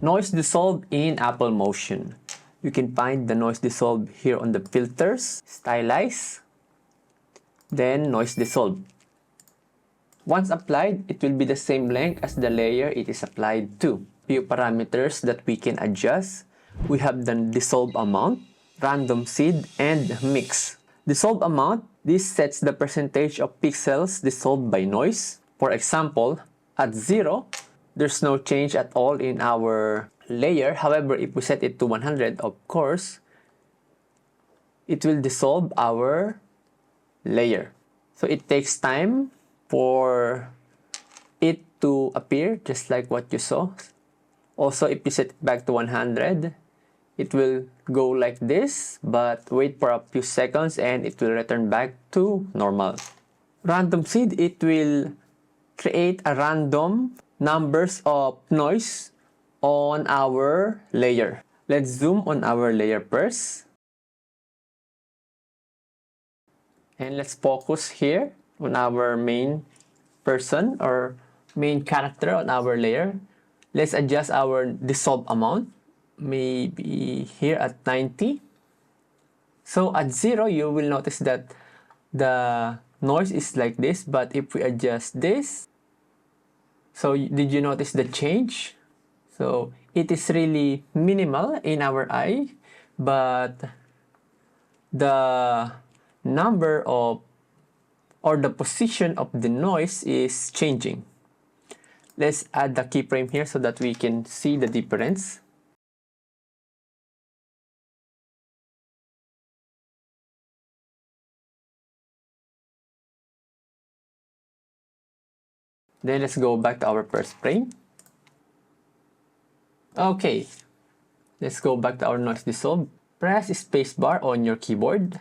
Noise dissolve in Apple Motion. You can find the noise dissolve here on the filters, stylize, then noise dissolve. Once applied, it will be the same length as the layer it is applied to. Few parameters that we can adjust. We have the dissolve amount, random seed, and mix. Dissolve amount, this sets the percentage of pixels dissolved by noise. For example, at 0, there's no change at all in our layer. However, if we set it to 100, of course, it will dissolve our layer. So it takes time for it to appear, just like what you saw. Also, if you set it back to 100, it will go like this, but wait for a few seconds and it will return back to normal. Random seed, it will create a random numbers of noise on our layer. Let's zoom on our layer first. And let's focus here on our main person or main character on our layer. Let's adjust our dissolve amount. Maybe here at 90. So at 0, you will notice that the noise is like this, but if we adjust this, so did you notice the change? So it is really minimal in our eye, but the number of or the position of the noise is changing. Let's add the keyframe here so that we can see the difference. Then let's go back to our first frame. Okay, let's go back to our noise dissolve. Press spacebar on your keyboard.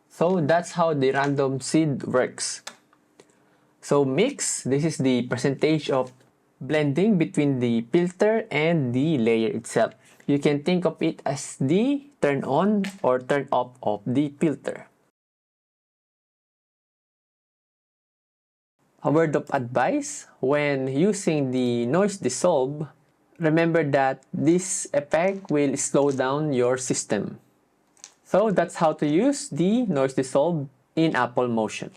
So that's how the random seed works. So mix, this is the percentage of blending between the filter and the layer itself. You can think of it as the turn on or turn off of the filter. A word of advice, when using the noise dissolve, remember that this effect will slow down your system. So that's how to use the noise dissolve in Apple Motion.